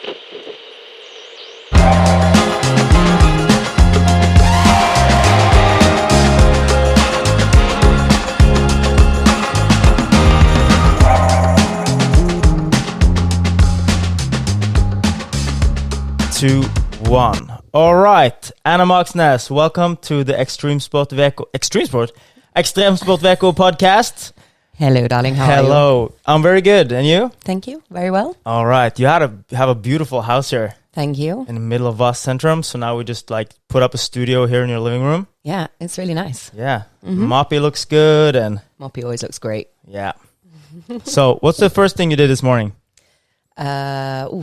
Two, one. All right, Anna Moxnes, welcome to the Ekstremsportveko podcast. Hello, darling. How are you? Hello. I'm very good. And you? Thank you. Very well. All right. You have a beautiful house here. Thank you. In the middle of Voss Centrum. So now we just put up a studio here in your living room. Yeah, it's really nice. Yeah. Moppy looks good and Moppy always looks great. yeah. So what's the first thing you did this morning? Listen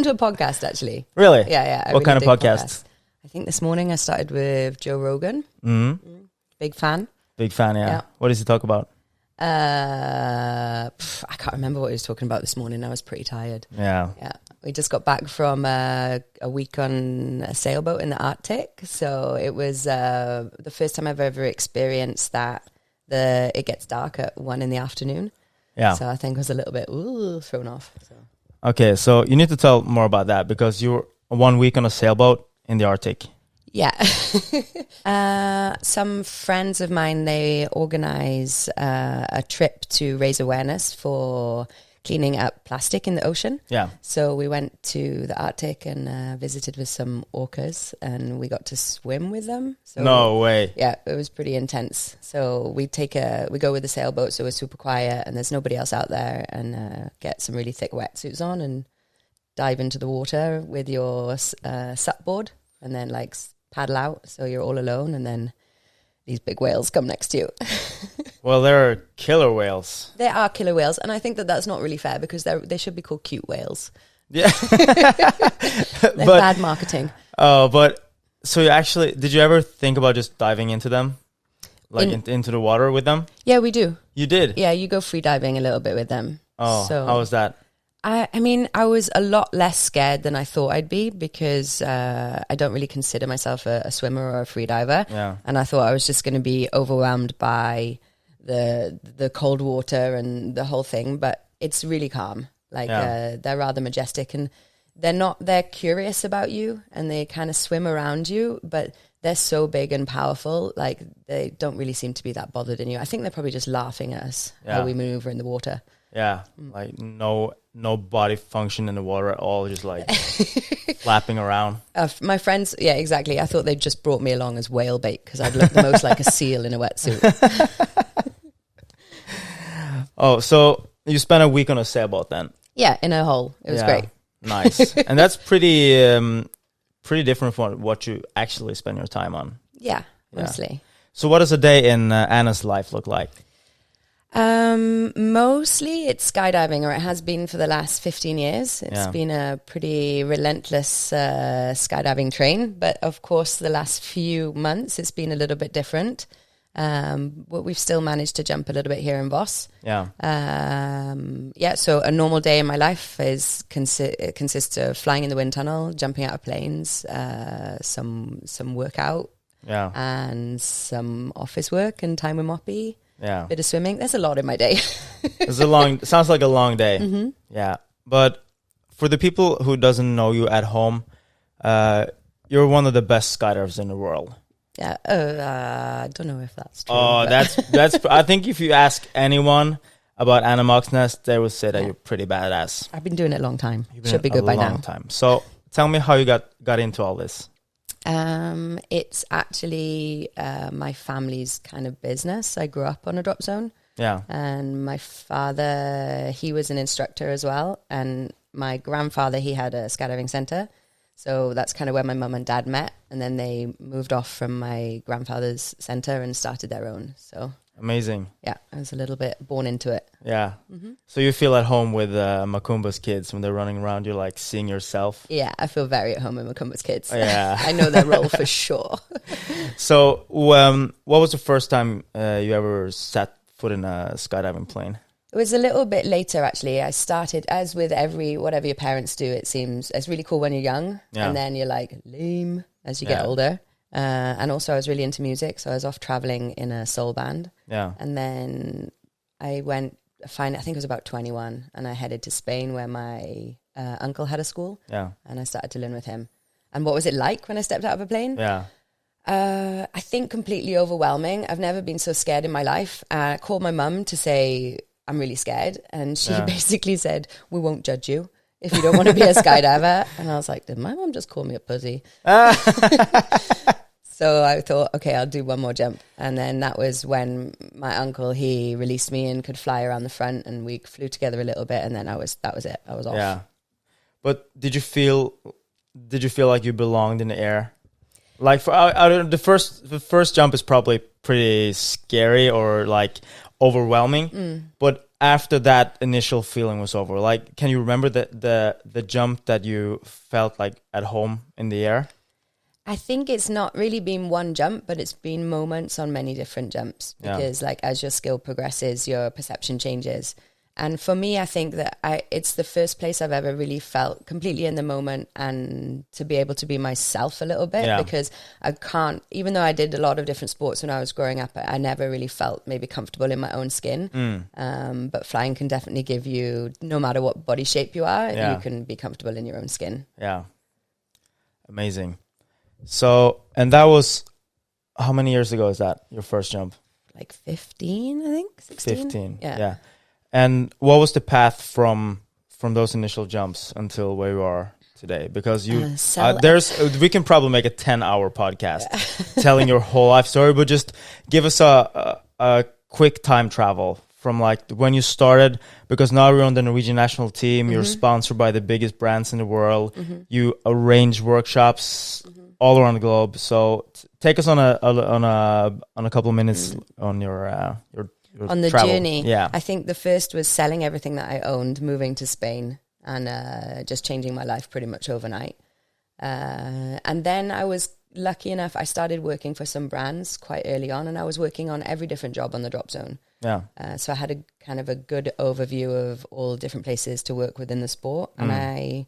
to a podcast, actually. Really? Yeah. What kind of podcast? I think this morning I started with Joe Rogan. Big fan. Big fan, yeah. What does he talk about? I can't remember what he was talking about this morning. I was pretty tired. Yeah. We just got back from a week on a sailboat in the Arctic. So it was the first time I've ever experienced that it gets dark at 1 p.m. Yeah. So I think I was a little bit thrown off. So. Okay, so you need to tell more about that because you were 1 week on a sailboat in the Arctic. Yeah. Some friends of mine, they organize a trip to raise awareness for cleaning up plastic in the ocean. Yeah. So we went to the Arctic and visited with some orcas and we got to swim with them. So, no way. Yeah, it was pretty intense. So we go with the sailboat, so we're super quiet and there's nobody else out there, and get some really thick wetsuits on and dive into the water with your sup board and then paddle out, so you're all alone, and then these big whales come next to you. Well, they're killer whales. They are killer whales, and I think that's not really fair because they should be called cute whales. Yeah. They're bad marketing. Oh, but so did you ever think about just diving into them? Into the water with them? Yeah, we do. You did? Yeah, you go freediving a little bit with them. Oh, so, how was that? I mean, I was a lot less scared than I thought I'd be because I don't really consider myself a swimmer or a freediver. Yeah. And I thought I was just going to be overwhelmed by the cold water and the whole thing. But it's really calm. They're rather majestic, and they're curious about you and they kind of swim around you, but they're so big and powerful. They don't really seem to be that bothered in you. I think they're probably just laughing at us how we maneuver in the water. Yeah, no body function in the water at all, just flapping around. My friends, yeah, exactly. I thought they'd just brought me along as whale bait because I'd look the most like a seal in a wetsuit. Oh, so you spent a week on a sailboat then? Yeah, in a hole. It was great. Nice. And that's pretty different from what you actually spend your time on. Yeah, mostly. So what does a day in Anna's life look like? Mostly it's skydiving, or it has been for the last 15 years. It's been a pretty relentless skydiving train, but of course the last few months it's been a little bit different. But we've still managed to jump a little bit here in Voss. Yeah. So a normal day in my life consists of flying in the wind tunnel, jumping out of planes, some workout, and some office work and time with Moppy. Yeah. Bit of swimming. There's a lot in my day. Sounds like a long day. Mm-hmm. Yeah. But for the people who doesn't know you at home, you're one of the best skydivers in the world. Yeah. I don't know if that's true. Oh, that's I think if you ask anyone about Anna Moxnes, they will say that you're pretty badass. I've been doing it a long time. Should be good by now. Time. So tell me how you got into all this. It's actually my family's kind of business. I grew up on a drop zone. Yeah. And my father, he was an instructor as well. And my grandfather, he had a skydiving center. So that's kind of where my mum and dad met. And then they moved off from my grandfather's center and started their own. So amazing. Yeah, I was a little bit born into it. Yeah. Mm-hmm. So you feel at home with Macumba's kids when they're running around, you're like seeing yourself? Yeah, I feel very at home with Macumba's kids. Yeah. I know their role for sure. So what was the first time you ever set foot in a skydiving plane? It was a little bit later, actually. I started, as with whatever your parents do, it seems, it's really cool when you're young. Yeah. And then you're like, lame, as you get older. And also I was really into music, so I was off traveling in a soul band. Yeah. And then I went I think it was about 21, and I headed to Spain where my uncle had a school. Yeah. And I started to learn with him. And what was it like when I stepped out of a plane? Yeah. I think completely overwhelming. I've never been so scared in my life. I called my mum to say I'm really scared, and she basically said, "We won't judge you if you don't want to be a skydiver." And I was like, "Did my mum just call me a pussy?" So I thought, okay, I'll do one more jump. And then that was when my uncle, he released me and could fly around the front, and we flew together a little bit, and then that was it. I was off. Yeah. But did you feel like you belonged in the air? Like for the first jump is probably pretty scary or like overwhelming. But after that initial feeling was over, like, can you remember the jump that you felt like at home in the air? I think it's not really been one jump, but it's been moments on many different jumps, because like as your skill progresses, your perception changes. And for me, I think that it's the first place I've ever really felt completely in the moment and to be able to be myself a little bit, because I can't, even though I did a lot of different sports when I was growing up, I never really felt maybe comfortable in my own skin. But flying can definitely give you, no matter what body shape you are, you can be comfortable in your own skin. Yeah. Amazing. So, and that was, how many years ago is that, your first jump? Like 15, I think, 16. 15, yeah. And what was the path from those initial jumps until where you are today? Because we can probably make a 10-hour podcast telling your whole life story, but just give us a quick time travel from like when you started, because now you're on the Norwegian national team, you're sponsored by the biggest brands in the world, you arrange workshops all around the globe. So take us on a couple of minutes on your on the travel. journey. Yeah. I think the first was selling everything that I owned, moving to Spain, and just changing my life pretty much overnight. And then I was lucky enough, I started working for some brands quite early on, and I was working on every different job on the drop zone. Yeah. So I had a kind of a good overview of all different places to work within the sport, and I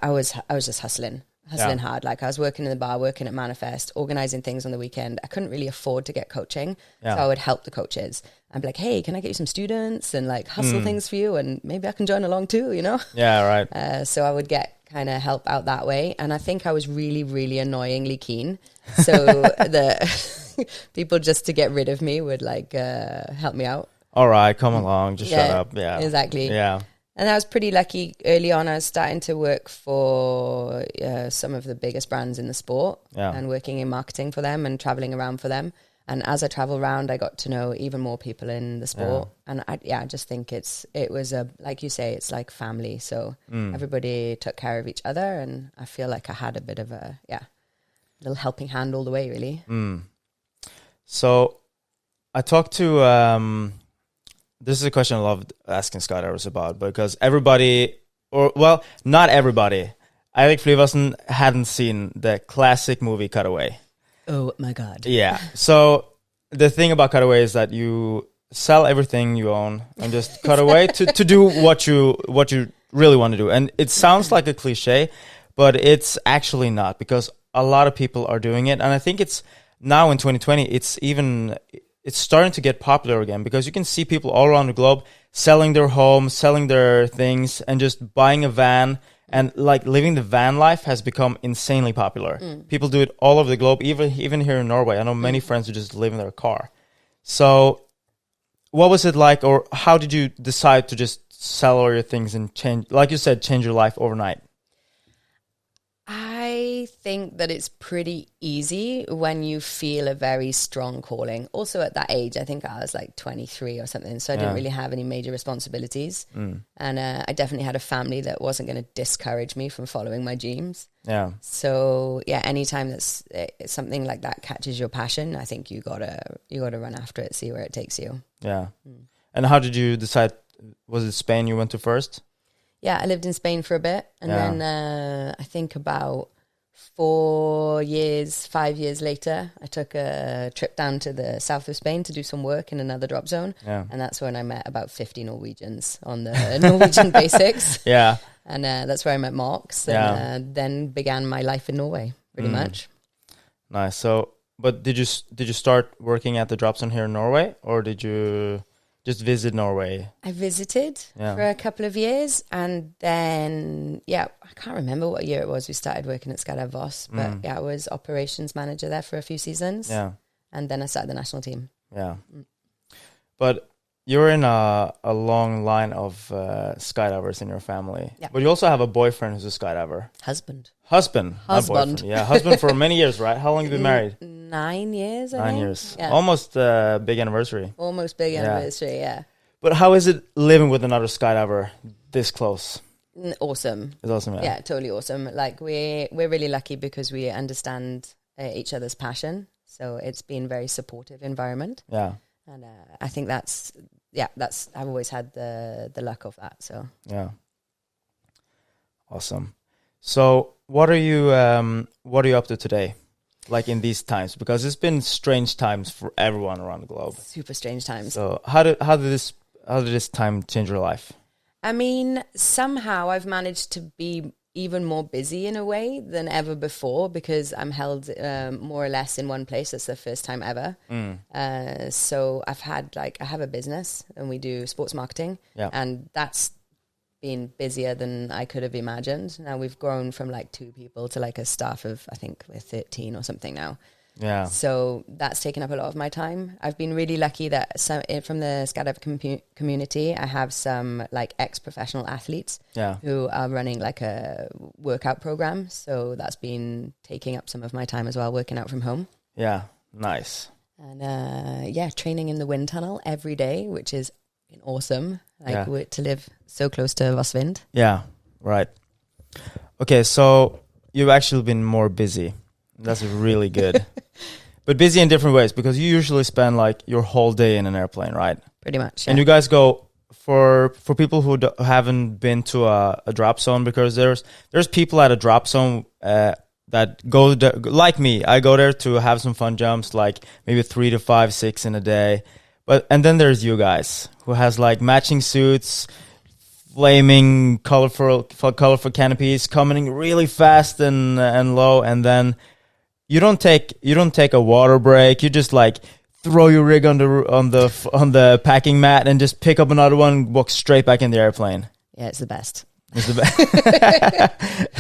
was just hustling hard. Like I was working in the bar, working at Manifest, organizing things on the weekend. I couldn't really afford to get coaching, so I would help the coaches. I'd be like, "Hey, can I get you some students and like hustle things for you, and maybe I can join along too, you know?" Yeah, right. So I would get kind of help out that way, and I think I was really, really annoyingly keen. So the people, just to get rid of me, would like help me out. All right, come along, just shut up. Yeah, exactly. Yeah. And I was pretty lucky early on. I was starting to work for some of the biggest brands in the sport, and working in marketing for them and traveling around for them. And as I travel around, I got to know even more people in the sport. And I just think it was like you say, it's like family. So everybody took care of each other, and I feel like I had a bit of a little helping hand all the way, really. So I talked to. This is a question I love asking skydivers about, because everybody, or well, not everybody, Eirik Flyvassen hadn't seen the classic movie Cutaway. Oh my God. Yeah. So the thing about Cutaway is that you sell everything you own and just cut away to do what you really want to do. And it sounds like a cliche, but it's actually not, because a lot of people are doing it. And I think it's now in 2020, it's starting to get popular again, because you can see people all around the globe selling their homes, selling their things, and just buying a van, and like living the van life has become insanely popular. People do it all over the globe, even here in Norway. I know many friends who just live in their car. So what was it like, or how did you decide to just sell all your things and change, like you said, change your life overnight? I think that it's pretty easy when you feel a very strong calling. Also at that age, I think I was like 23 or something, so I didn't really have any major responsibilities. And I definitely had a family that wasn't going to discourage me from following my dreams. Yeah. So yeah, anytime that's something like that catches your passion, I think you gotta run after it, see where it takes you. Yeah. And how did you decide? Was it Spain you went to first? Yeah, I lived in Spain for a bit, and then I think about 5 years later, I took a trip down to the south of Spain to do some work in another drop zone, and that's when I met about 50 Norwegians on the Norwegian basics. Yeah, and that's where I met Mox, and then began my life in Norway, pretty much. Nice. So, but did you start working at the drop zone here in Norway, or did you just visit Norway? I visited for a couple of years, and then I can't remember what year it was we started working at Skydive Voss, but I was operations manager there for a few seasons. Yeah, and then I started the national team. Yeah, but you're in a long line of skydivers in your family. Yeah. But you also have a boyfriend who's a skydiver. Husband. Yeah, husband for many years, right? How long have you been married? 9 years, I think. 9 years. Yeah. Almost big anniversary. Almost big anniversary, yeah. But how is it living with another skydiver this close? Awesome. It's awesome, yeah. Yeah, totally awesome. Like, we're really lucky because we understand each other's passion. So it's been a very supportive environment. Yeah. And I think that's I've always had the luck of that. So yeah, awesome. So what are you up to today, like in these times? Because it's been strange times for everyone around the globe. Super strange times. So how did this time change your life? I mean, somehow I've managed to be even more busy in a way than ever before because I'm held more or less in one place. It's the first time ever. So I have a business and we do sports marketing, and that's been busier than I could have imagined. Now we've grown from like 2 people to like a staff of, I think we're 13 or something now. Yeah. So that's taken up a lot of my time. I've been really lucky that from the skydive community, I have some like ex-professional athletes who are running like a workout program. So that's been taking up some of my time as well, working out from home. Yeah, nice. And training in the wind tunnel every day, which is awesome. To live so close to Vossvind. Yeah, right. Okay, so you've actually been more busy. That's really good. But busy in different ways because you usually spend like your whole day in an airplane, right? Pretty much. Yeah. And you guys go for people who haven't been to a drop zone, because there's people at a drop zone that go like me. I go there to have some fun jumps, like maybe 3 to 5, 6 in a day. And then there's you guys who has like matching suits, flaming colorful canopies, coming really fast and low, and then you don't take a water break. You just like throw your rig on the packing mat and just pick up another one, walk straight back in the airplane. Yeah, it's the best. It's the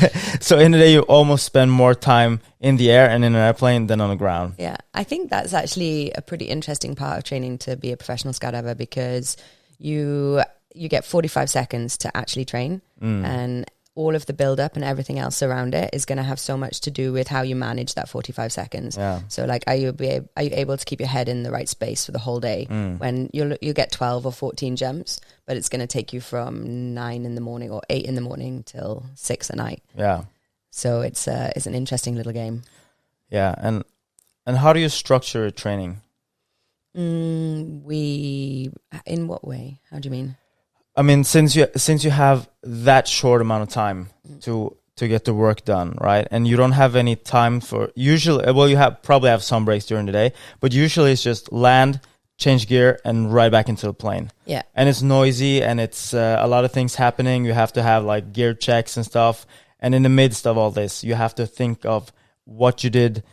best. So in the day, you almost spend more time in the air and in an airplane than on the ground. Yeah, I think that's actually a pretty interesting part of training to be a professional skydiver, because you get 45 seconds to actually train, and all of the build-up and everything else around it is going to have so much to do with how you manage that 45 seconds. Yeah. So, like, are you able to keep your head in the right space for the whole day when you get 12 or 14 jumps, but it's going to take you from 9 in the morning or 8 in the morning till 6 at night. Yeah. So it's an interesting little game. Yeah, and how do you structure your training? In what way? How do you mean? I mean, since you have that short amount of time to get the work done, right? And you don't have any time for usually. Well, you probably have some breaks during the day, but usually it's just land, change gear, and right back into the plane. Yeah. And it's noisy, and it's a lot of things happening. You have to have like gear checks and stuff. And in the midst of all this, you have to think of what you did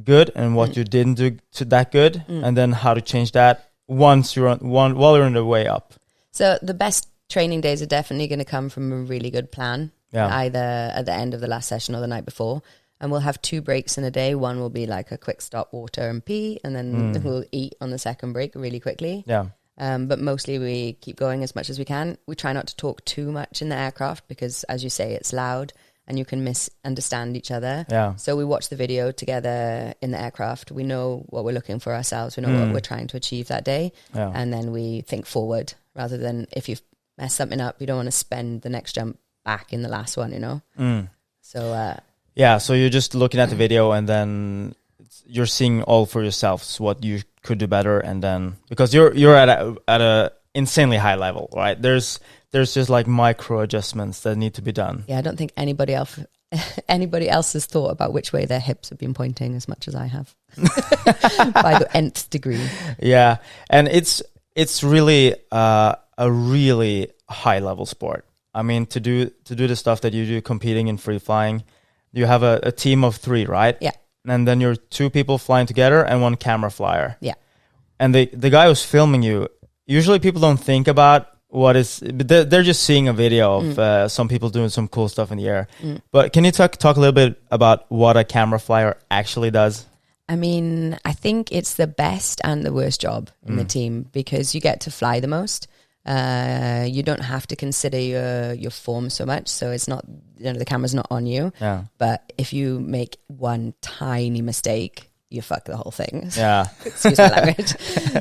good and what you didn't do that good, and then how to change that while you're on the way up. So the best training days are definitely going to come from a really good plan, either at the end of the last session or the night before. And we'll have 2 breaks in a day. One will be like a quick stop, water and pee, and then we'll eat on the second break really quickly. Yeah. But mostly we keep going as much as we can. We try not to talk too much in the aircraft because, as you say, it's loud and you can misunderstand each other. Yeah. So we watch the video together in the aircraft. We know what we're looking for ourselves. We know what we're trying to achieve that day. Yeah. And then we think forward, rather than if you mess something up, you don't want to spend the next jump back in the last one, you know? So, so you're just looking at the video and then you're seeing all for yourselves what you could do better. And then, because you're at a insanely high level, right? There's just like micro adjustments that need to be done. Yeah, I don't think anybody else has thought about which way their hips have been pointing as much as I have by the nth degree. Yeah, and it's really a really high level sport. I mean, to do the stuff that you do competing in free flying, you have a team of 3, right? Yeah. And then you're 2 people flying together and 1 camera flyer. Yeah. And the guy who's filming you, usually people don't think about what is, they're just seeing a video of some people doing some cool stuff in the air. But can you talk a little bit about what a camera flyer actually does? I mean, I think it's the best and the worst job in the team because you get to fly the most. You don't have to consider your form so much, so it's not, the camera's not on you. Yeah. But if you make one tiny mistake, you fuck the whole thing. Yeah. Excuse my language.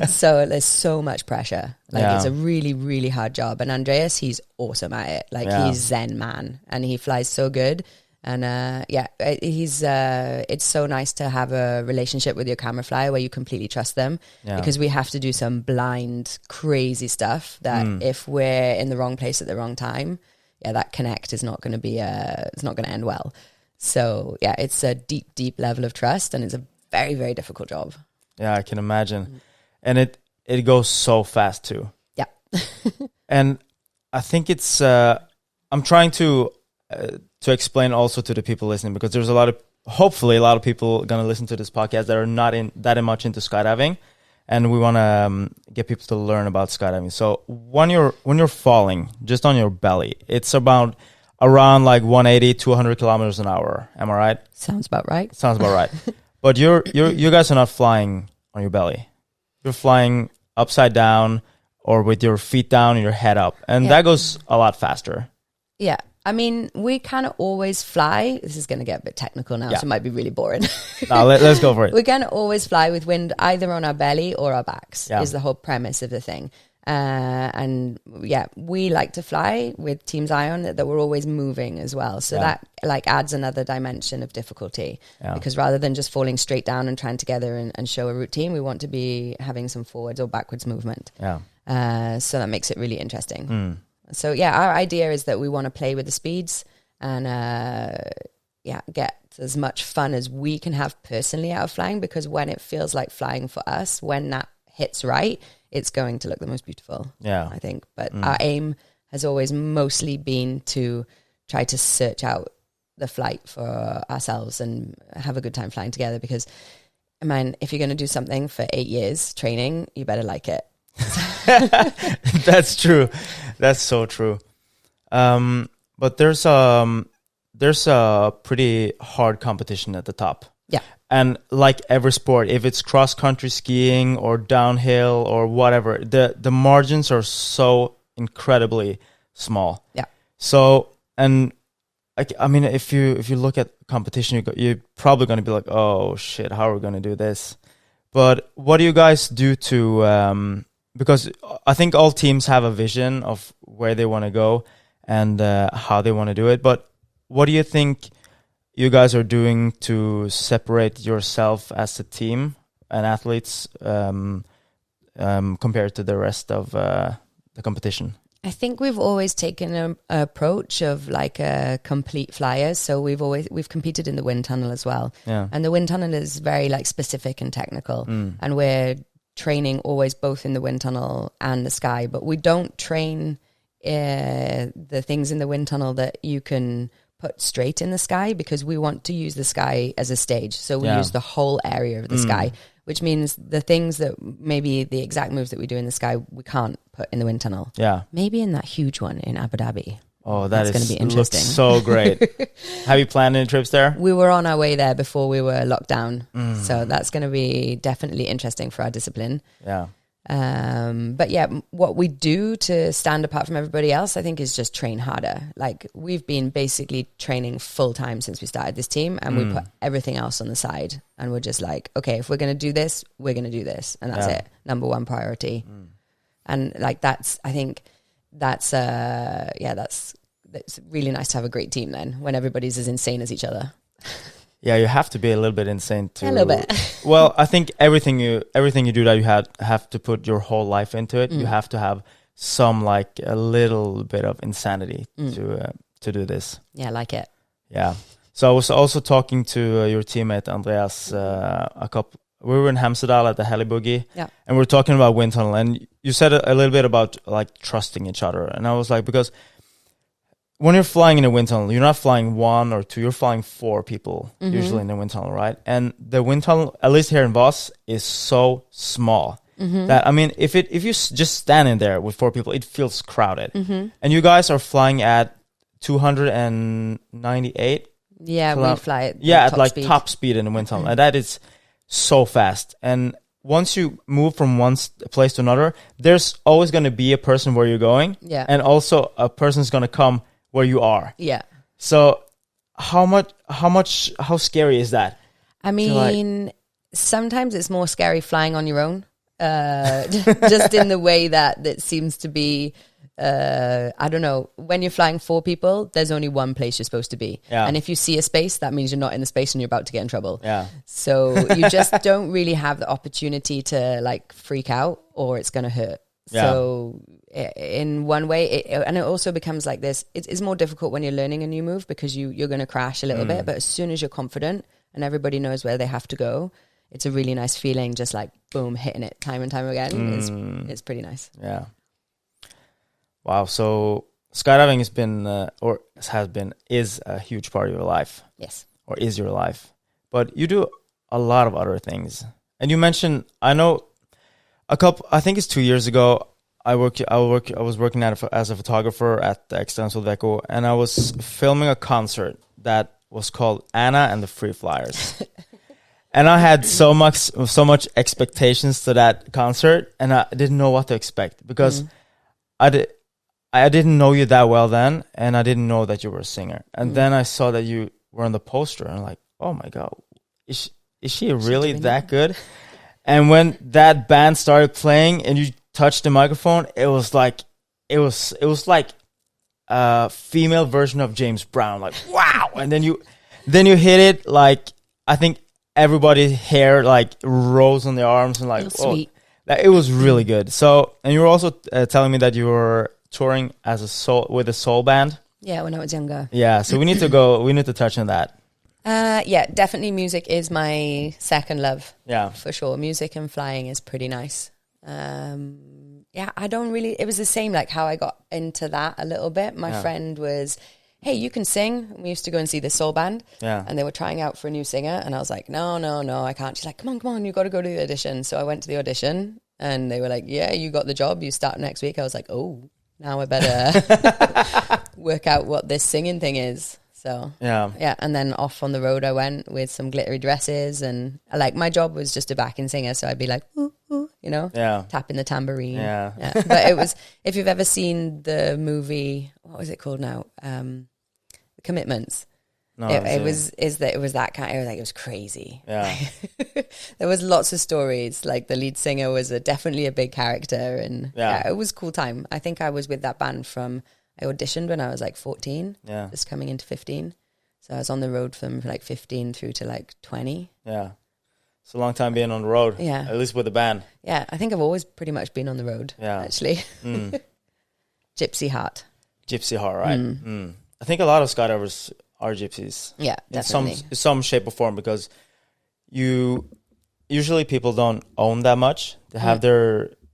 So there's so much pressure. It's a really, really hard job. And Andreas, he's awesome at it. He's Zen man, and he flies so good. And it's so nice to have a relationship with your camera flyer where you completely trust them, because we have to do some blind, crazy stuff that if we're in the wrong place at the wrong time, that connect is not going to be, it's not going to end well. So it's a deep, deep level of trust, and it's a very, very difficult job. Yeah, I can imagine. And it goes so fast too. Yeah. And I think it's, I'm trying to explain also to the people listening, because there's hopefully a lot of people going to listen to this podcast that are not that much into skydiving, and we want to get people to learn about skydiving. So when you're falling just on your belly, it's around like 180 to 200 kilometers an hour. Am I right? Sounds about right. Sounds about right. But you guys are not flying on your belly. You're flying upside down or with your feet down and your head up, and that goes a lot faster. Yeah. I mean, we kind of always fly. This is going to get a bit technical now, so it might be really boring. No, let's go for it. We're going to always fly with wind either on our belly or our backs, is the whole premise of the thing. And we like to fly with Team Zion that we're always moving as well. So that adds another dimension of difficulty, because rather than just falling straight down and trying together and show a routine, we want to be having some forwards or backwards movement. Yeah. So that makes it really interesting. So our idea is that we want to play with the speeds and get as much fun as we can have personally out of flying, because when it feels like flying for us, when that hits right, it's going to look the most beautiful, I think. But our aim has always mostly been to try to search out the flight for ourselves and have a good time flying together, because, I mean, if you're going to do something for 8 years training, you better like it. That's true. That's so true. But there's a pretty hard competition at the top. Yeah. And like every sport, if it's cross-country skiing or downhill or whatever, the margins are so incredibly small. Yeah. So, and I mean, if you look at competition, you're probably going to be like, oh shit, how are we going to do this? But what do you guys do to, because I think all teams have a vision of where they want to go and how they want to do it. But what do you think you guys are doing to separate yourself as a team and athletes compared to the rest of the competition? I think we've always taken an approach of like a complete flyers. So we've competed in the wind tunnel as well. Yeah. And the wind tunnel is very like specific and technical. And we're training always both in the wind tunnel and the sky, but we don't train the things in the wind tunnel that you can put straight in the sky, because we want to use the sky as a stage. So we use the whole area of the sky, which means the things that maybe the exact moves that we do in the sky, we can't put in the wind tunnel. Yeah. Maybe in that huge one in Abu Dhabi. Oh, that's going to be interesting. Looks so great. Have you planned any trips there? We were on our way there before we were locked down. So that's going to be definitely interesting for our discipline. Yeah. But yeah, what we do to stand apart from everybody else, I think, is just train harder. Like, we've been basically training full time since we started this team, and we put everything else on the side, and we're just like, okay, if we're going to do this, we're going to do this. And that's it. Number one priority. And like, I think that's really nice to have a great team then, when everybody's as insane as each other. Yeah, you have to be a little bit insane too. A little bit. Well, I think everything you do that you have to put your whole life into it. You have to have some, like, a little bit of insanity to do this. Yeah, I like it. Yeah. So I was also talking to your teammate Andreas we were in Hemsedal at the Heli Boogie, and we were talking about wind tunnel, and you said a little bit about like trusting each other, and I was like, because when you're flying in a wind tunnel, you're not flying 1 or 2, you're flying 4 people usually in the wind tunnel, right? And the wind tunnel, at least here in Voss, is so small. That, I mean, if you're just standing there with 4 people, it feels crowded. And you guys are flying at 298. Yeah, we fly at at like top speed in the wind tunnel, and that is so fast. And once you move from one place to another, there's always going to be a person where you're going, and also a person's going to come where you are. Yeah. So how scary is that? I mean, sometimes it's more scary flying on your own, just in the way that it seems to be. I don't know, when you're flying 4 people, there's only one place you're supposed to be, and if you see a space, that means you're not in the space and you're about to get in trouble. So you just don't really have the opportunity to like freak out, or it's going to hurt. So in one way, and it also becomes like this, it's more difficult when you're learning a new move, because you're going to crash a little bit, but as soon as you're confident and everybody knows where they have to go, it's a really nice feeling, just like boom, hitting it time and time again. It's pretty nice. Yeah. Wow, so skydiving has been, is a huge part of your life. Yes. Or is your life. But you do a lot of other things. And you mentioned, I think it's 2 years ago, I was working as a photographer at the Ekstremsportveko, and I was filming a concert that was called Anna and the Freeflyers. And I had so much expectations to that concert, and I didn't know what to expect, because I didn't know you that well then, and I didn't know that you were a singer. And then I saw that you were on the poster, and I'm like, oh my God, is she really that good? And when that band started playing and you touched the microphone, it was like a female version of James Brown. Like, wow! And then you hit it, like, I think everybody's hair like rose on their arms, and like, sweet. It was really good. So, and you were also telling me that you were touring with a soul band. Yeah, when I was younger. Yeah, so we need to touch on that. Yeah, definitely music is my second love. Yeah. For sure. Music and flying is pretty nice. Yeah, it was the same, like how I got into that a little bit. My friend was, hey, you can sing. We used to go and see the soul band. Yeah. And they were trying out for a new singer. And I was like, no, I can't. She's like, come on, you got to go to the audition. So I went to the audition, and they were like, yeah, you got the job. You start next week. I was like, oh, now I better work out what this singing thing is. So yeah, and then off on the road I went with some glittery dresses, and like my job was just a backing singer, so I'd be like, ooh, ooh, tapping the tambourine. Yeah. But it was, if you've ever seen the movie, what was it called now? Commitments. No, it was that kind. It was crazy. Yeah. There was lots of stories. Like the lead singer was definitely a big character, and it was a cool time. I think I was with that band I auditioned when I was like 14, just coming into 15. So I was on the road from like 15 through to like 20. Yeah. It's a long time being on the road. Yeah. At least with the band. Yeah. I think I've always pretty much been on the road, actually. Gypsy Heart. Gypsy Horror, right? I think a lot of skydivers are gypsies. Yeah, definitely. In some shape or form, because usually people don't own that much. They have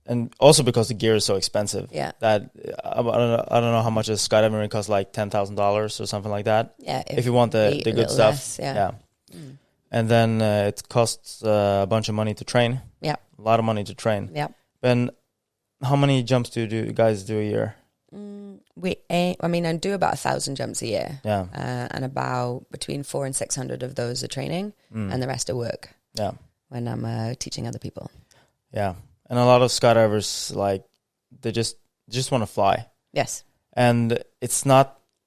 and also because the gear is so expensive. Yeah. That I don't know how much a skydiving ring costs, like $10,000 or something like that. Yeah. If you want the good stuff. Less, yeah. And then it costs a bunch of money to train. Yeah. A lot of money to train. Yeah. And how many jumps do you guys do a year? I do about 1,000 jumps a year. Yeah. And about between 400 and 600 of those are training, and the rest are work. Yeah. When I'm teaching other people. Yeah. And a lot of skydivers, like, they just want to fly. Yes. And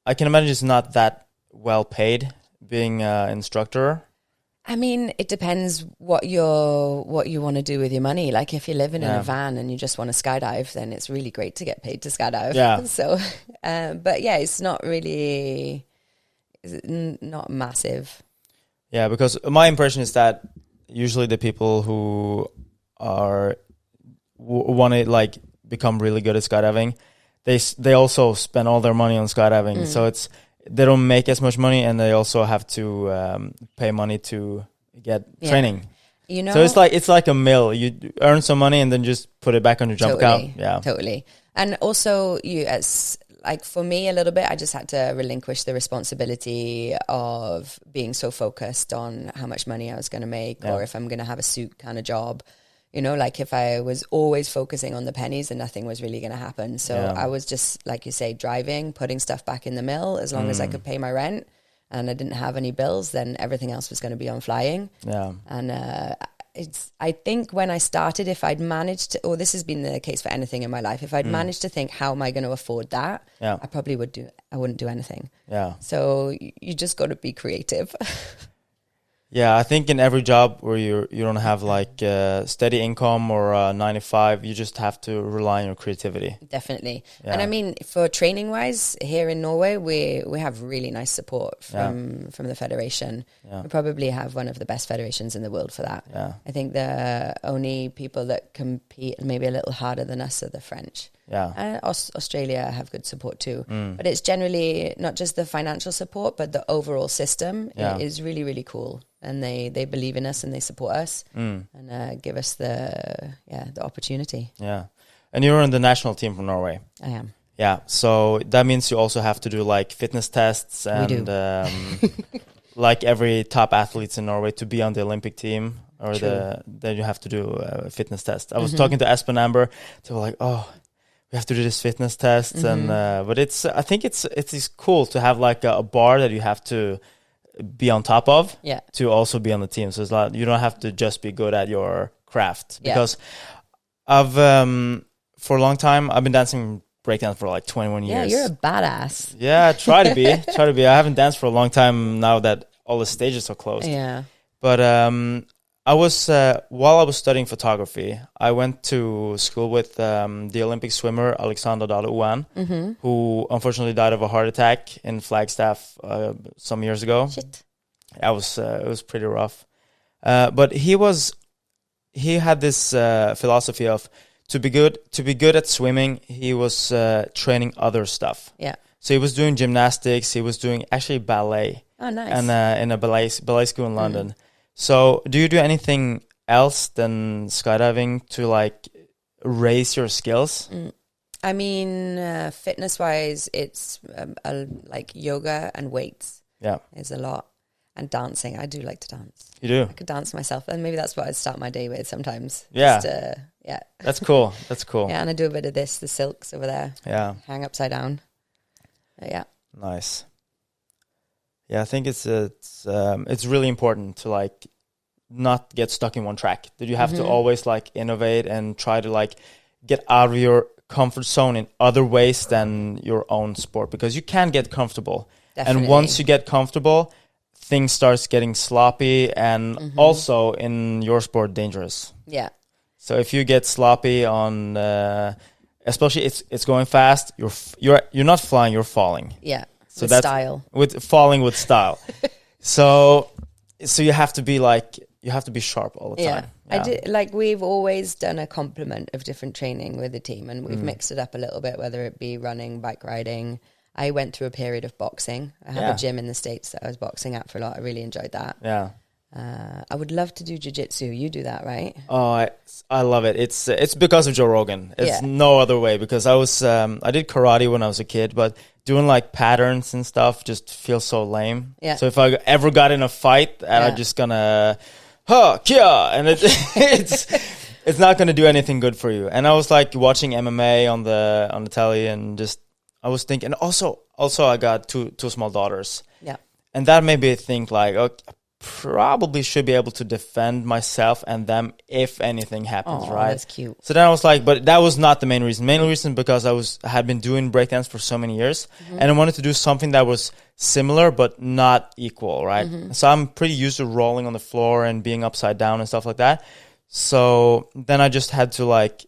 I can imagine it's not that well paid being an instructor. I mean, it depends what you want to do with your money. Like if you're living in a van and you just want to skydive, then it's really great to get paid to skydive. Yeah. So, but yeah, it's not really, not massive. Yeah, because my impression is that usually the people who want to like become really good at skydiving, they also spend all their money on skydiving. So they don't make as much money, and they also have to pay money to get training. So it's like a mill. You earn some money and then just put it back on your jump account. Yeah, totally. And also, like for me a little bit, I just had to relinquish the responsibility of being so focused on how much money I was going to make, or if I'm going to have a suit kind of job. You know, like if I was always focusing on the pennies, then nothing was really going to happen. So I was just, like you say, driving, putting stuff back in the mill. As long as I could pay my rent and I didn't have any bills, then everything else was going to be on flying. Yeah. And I think when I started, if I'd managed to, or this has been the case for anything in my life, if I'd managed to think, how am I going to afford that? Yeah. I probably wouldn't do anything. Yeah. So you just got to be creative. Yeah, I think in every job where you don't have like steady income or 9 to 5, you just have to rely on your creativity. Definitely. Yeah. And I mean, for training wise, here in Norway, we have really nice support from the federation. Yeah. We probably have one of the best federations in the world for that. Yeah. I think the only people that compete maybe a little harder than us are the French. Yeah. And Australia have good support too. But it's generally not just the financial support, but the overall system is really, really cool. And they believe in us and they support us and give us the opportunity. Yeah. And you're on the national team from Norway. I am. Yeah. So that means you also have to do like fitness tests and like every top athletes in Norway to be on the Olympic team or then you have to do a fitness test. I was talking to Espen Amber. They were like, oh, we have to do this fitness test. And but I think it's cool to have like a bar that you have to be on top of to also be on the team. So it's like you don't have to just be good at your craft because for a long time I've been dancing breakdance for like 21 years. Yeah, you're a badass. Yeah, try to be. I haven't danced for a long time now that all the stages are closed. Yeah. But I was while I was studying photography, I went to school with the Olympic swimmer Alexander Dale Oen, who unfortunately died of a heart attack in Flagstaff some years ago. Shit. It was pretty rough. But he had this philosophy of to be good at swimming. He was training other stuff. Yeah. So he was doing gymnastics. He was doing actually ballet. Oh, nice. And in a ballet school in London. So do you do anything else than skydiving to like raise your skills? I mean, fitness-wise, it's like yoga and weights. Yeah. Is a lot. And dancing. I do like to dance. You do? I could dance myself. And maybe that's what I'd start my day with sometimes. Yeah. Just, That's cool. That's cool. Yeah, and I do a bit of the silks over there. Yeah. Hang upside down. Yeah. Nice. Yeah, I think it's really important to like not get stuck in one track. That you have to always like innovate and try to like get out of your comfort zone in other ways than your own sport because you can get comfortable. Definitely. And once you get comfortable, things starts getting sloppy and also in your sport dangerous. Yeah. So if you get sloppy on especially it's going fast, you're not flying, you're falling. Yeah. So with style. With falling with style. so you have to be sharp all the time. Yeah. I did, like we've always done a complement of different training with the team and we've mixed it up a little bit, whether it be running, bike riding. I went through a period of boxing. I have a gym in the States that I was boxing at for a lot. I really enjoyed that. Yeah. I would love to do Jujitsu. You do that, right? Oh, I love it. It's because of Joe Rogan. It's no other way because I did karate when I was a kid, but doing like patterns and stuff just feels so lame. Yeah. So if I ever got in a fight, I'm just gonna kia, and it's not gonna do anything good for you. And I was like watching MMA on the telly, and just I was thinking. Also I got two small daughters. Yeah. And that made me think like, okay, probably should be able to defend myself and them if anything happens, right? That's cute. So then I was like, but that was not the main reason. Main reason because I had been doing breakdance for so many years and I wanted to do something that was similar but not equal, right? So I'm pretty used to rolling on the floor and being upside down and stuff like that. So then I just had to like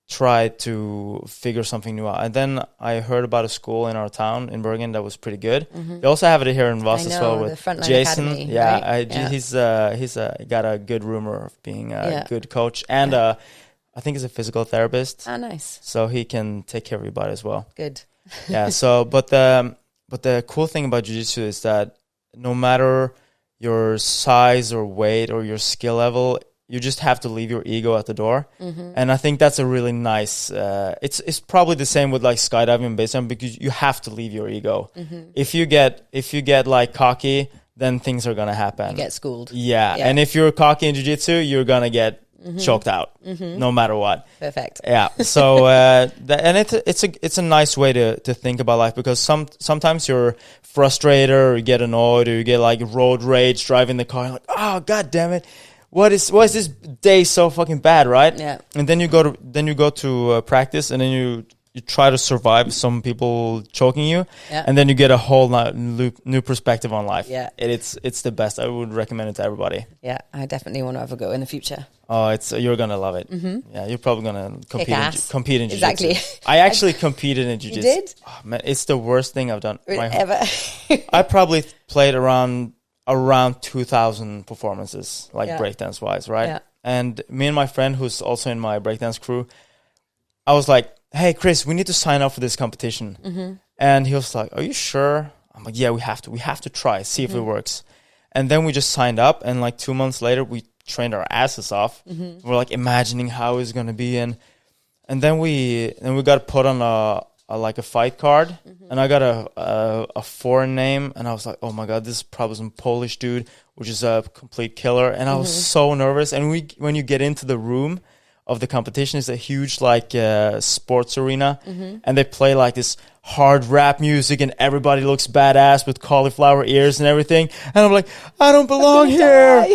try to figure something new out. And then I heard about a school in our town in Bergen that was pretty good. They also have it here in Voss as well with Jason. Academy, yeah, right? He's got a good rumor of being a good coach and I think he's a physical therapist. Oh, nice. So he can take care of your body as well. Good. Yeah. So, but the cool thing about Jiu-Jitsu is that no matter your size or weight or your skill level, you just have to leave your ego at the door. And I think that's a really nice, it's probably the same with like skydiving and base jumping because you have to leave your ego. If you get like cocky, then things are going to happen. You get schooled. Yeah. And if you're cocky in jiu-jitsu, you're going to get choked out, no matter what. Perfect. Yeah. So and it's a nice way to think about life, because sometimes you're frustrated or you get annoyed or you get like road rage driving the car. You're like, oh god damn it, why is this day so fucking bad, right? Yeah. And then you go to practice, and then you try to survive some people choking you, and then you get a whole new perspective on life. Yeah, it's the best. I would recommend it to everybody. Yeah, I definitely want to have a go in the future. Oh, you're gonna love it. Yeah, you're probably gonna compete in jiu-jitsu. Exactly. I actually competed in jiu-jitsu. You did? Oh, man, it's the worst thing I've done ever. I probably played around 2,000 performances, like breakdance wise, right? Yeah. And me and my friend, who's also in my breakdance crew, I was like, hey Chris, we need to sign up for this competition. And he was like, are you sure? I'm like, yeah, we have to try, see if it works. And then we just signed up, and like 2 months later we trained our asses off. We're like imagining how it's gonna be, and then we got put on a fight card, and I got a foreign name, and I was like, oh my god, this is probably some Polish dude, which is a complete killer. And I was so nervous. And when you get into the room of the competition, it's a huge like sports arena, and they play like this hard rap music, and everybody looks badass with cauliflower ears and everything, and I'm like, I don't belong here.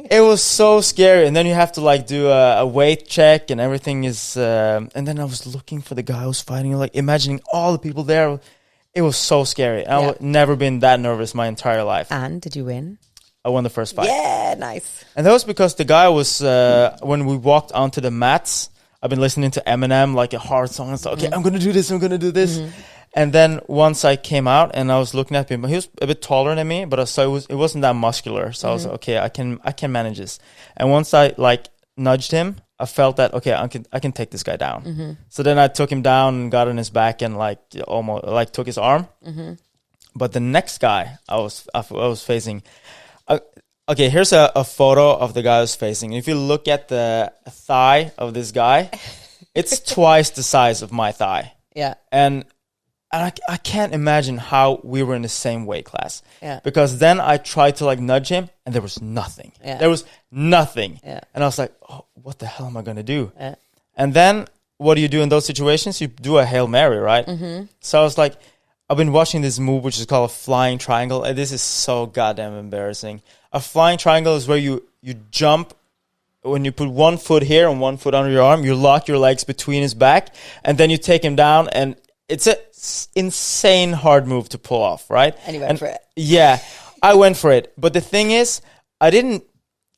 It was so scary. And then you have to like do a weight check, and everything is and then I was looking for the guy who was fighting, like imagining all the people there. It was so scary. I've never been that nervous my entire life. And did you win? I won the first fight. Yeah, nice. And that was because the guy was, when we walked onto the mats, I've been listening to Eminem, like a hard song. And so, okay, I'm going to do this. And then once I came out and I was looking at him, he was a bit taller than me, but it wasn't that muscular. So I was like, okay, I can manage this. And once I like nudged him, I felt that, okay, I can take this guy down. So then I took him down and got on his back and like almost like took his arm. But the next guy I was facing, okay, here's a photo of the guy I was facing. If you look at the thigh of this guy, it's twice the size of my thigh. Yeah. And I can't imagine how we were in the same weight class. Yeah. Because then I tried to like nudge him, and there was nothing. Yeah. There was nothing. Yeah. And I was like, oh, what the hell am I going to do? Yeah. And then what do you do in those situations? You do a Hail Mary, right? So I was like, I've been watching this move, which is called a flying triangle. And this is so goddamn embarrassing. A flying triangle is where you jump. When you put one foot here and one foot under your arm, you lock your legs between his back, and then you take him down, and it's an insane hard move to pull off, right? And you went for it. Yeah, I went for it. But the thing is, I didn't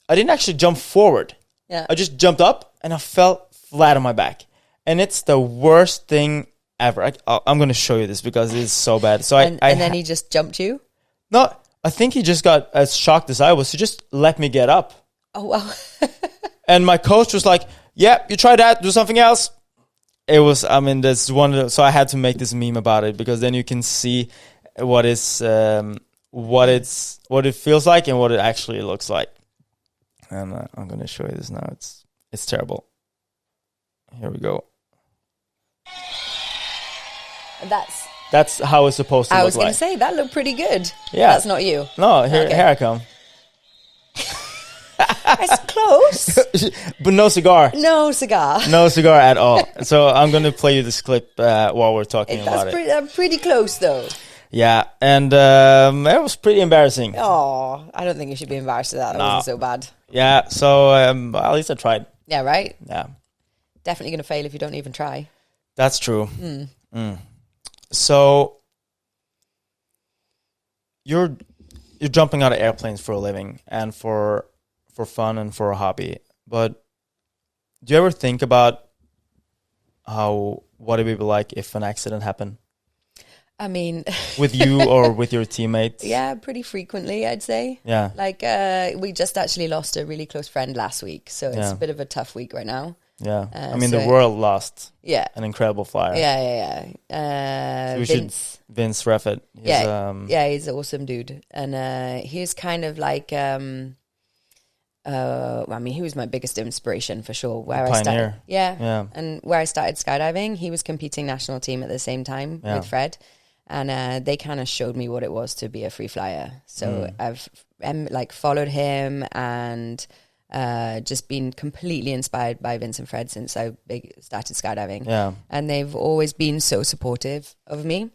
actually jump forward. Yeah. I just jumped up, and I fell flat on my back. And it's the worst thing ever. I'm going to show you this because it is so bad. So and then he just jumped you? No, I think he just got as shocked as I was. He just let me get up. Oh, wow. And my coach was like, yeah, you try that, do something else. It was, I mean, there's one, so I had to make this meme about it, because then you can see what it feels like and what it actually looks like. And I'm going to show you this now. It's terrible. Here we go. That's how it's supposed to look like. I was going to say, that looked pretty good. Yeah. That's not you. No, here I come. It's close. But no cigar. No cigar. No cigar at all. So I'm going to play you this clip while we're talking about it. That's pretty close, though. Yeah, and it was pretty embarrassing. Oh, I don't think you should be embarrassed of that. That wasn't so bad. Yeah, so at least I tried. Yeah, right? Yeah. Definitely going to fail if you don't even try. That's true. So you're jumping out of airplanes for a living and for fun and for a hobby. But do you ever think about what it would be like if an accident happened? I mean, with you or with your teammates? Yeah, pretty frequently, I'd say. Yeah. Like we just actually lost a really close friend last week, so it's a bit of a tough week right now. Yeah. I mean, the world lost an incredible flyer. Yeah. Vince Reffett. He's an awesome dude. And he's kind of like, I mean, he was my biggest inspiration for sure. Pioneer. And where I started skydiving, he was competing national team at the same time with Fred. And they kind of showed me what it was to be a free flyer. So I've like followed him and just been completely inspired by Vince and Fred since I started skydiving. Yeah. And they've always been so supportive of me.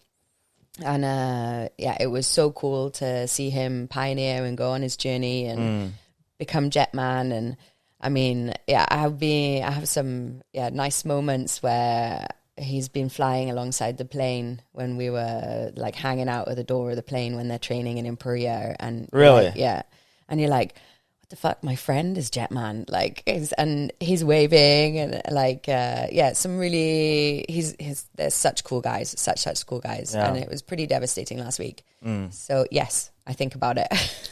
And it was so cool to see him pioneer and go on his journey and become Jetman. And I mean, I have some nice moments where he's been flying alongside the plane when we were like hanging out at the door of the plane when they're training in Korea. And really, and you're like, what the fuck, my friend is Jetman, like, and he's waving and like, some really, they're such cool guys, such cool guys. And it was pretty devastating last week. So yes, I think about it.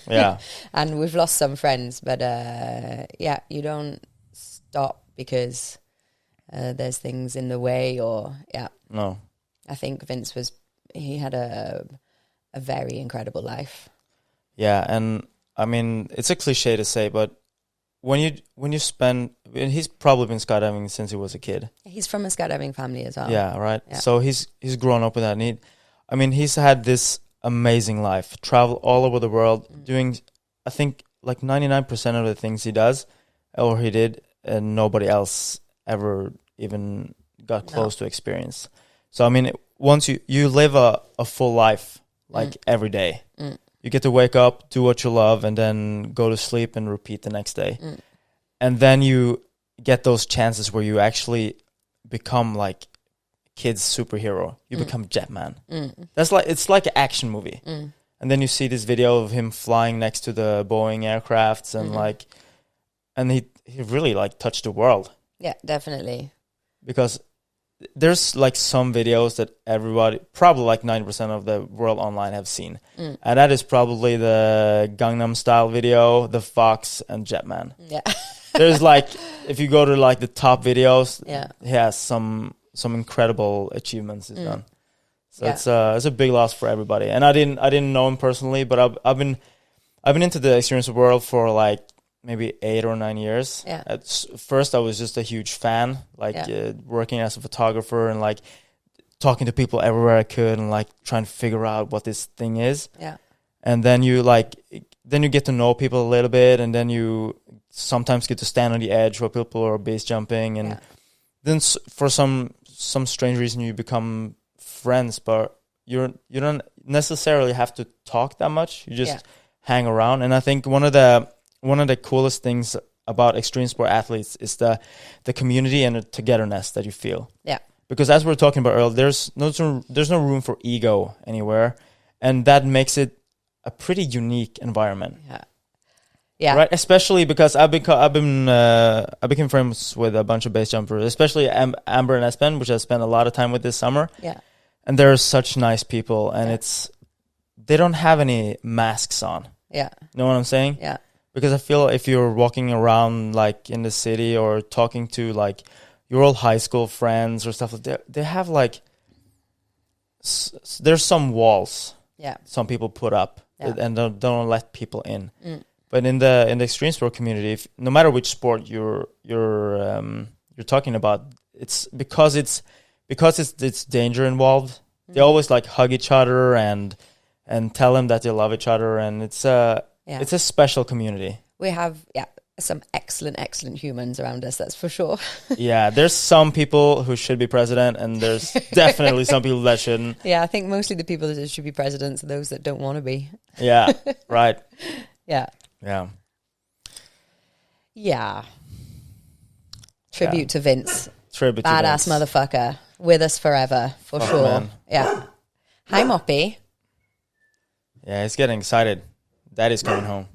Yeah. And we've lost some friends, but you don't stop because there's things in the way or, No. I think Vince he had a very incredible life. Yeah, and I mean, it's a cliche to say, but when he's probably been skydiving since he was a kid. He's from a skydiving family as well. Yeah, right. Yeah. So he's grown up with that need. I mean, he's had this amazing life, travel all over the world, doing, I think, like 99% of the things he does, or he did, and nobody else ever even got close to experience. So I mean, once you live a full life, like every day. You get to wake up, do what you love, and then go to sleep and repeat the next day. And then you get those chances where you actually become like kid's superhero. You become Jetman. It's like an action movie. And then you see this video of him flying next to the Boeing aircrafts and and he really like touched the world. Yeah, definitely. Because there's like some videos that everybody, probably like 90% of the world online have seen. And that is probably the Gangnam Style video, the Fox and Jetman. Yeah. There's like, if you go to like the top videos, he has some incredible achievements he's done. So it's a big loss for everybody. And I didn't know him personally, but I've been into the experience world for like maybe 8 or 9 years. Yeah. At first, I was just a huge fan, like working as a photographer and like talking to people everywhere I could and like trying to figure out what this thing is. Yeah. And then you get to know people a little bit, and then you sometimes get to stand on the edge where people are base jumping, and then for some strange reason you become friends, but you don't necessarily have to talk that much. You just hang around. And I think one of the coolest things about extreme sport athletes is the community and the togetherness that you feel. Yeah. Because as we were talking about earlier, there's no room for ego anywhere, and that makes it a pretty unique environment. Yeah. Yeah. Right. Especially because I became friends with a bunch of base jumpers, especially Amber and Espen, which I spent a lot of time with this summer. Yeah. And they're such nice people, and they don't have any masks on. Yeah. You know what I'm saying? Yeah. Because I feel if you're walking around like in the city or talking to like your old high school friends or stuff like that, they have like there's some walls. Yeah. Some people put up and don't let people in. But in the extreme sport community, no matter which sport you're talking about, it's because it's danger involved. They always like hug each other and tell them that they love each other, and it's a special community. We have some excellent humans around us, that's for sure. Yeah, there's some people who should be president, and there's definitely some people that shouldn't. Yeah, I think mostly the people that should be presidents are those that don't want to be. Yeah, right. Yeah. Yeah. Yeah. Tribute to Vince. Tribute to Badass Vince. Motherfucker. With us forever, for sure. Man. Yeah. Hi, Moppy. Yeah, he's getting excited. Daddy's coming home.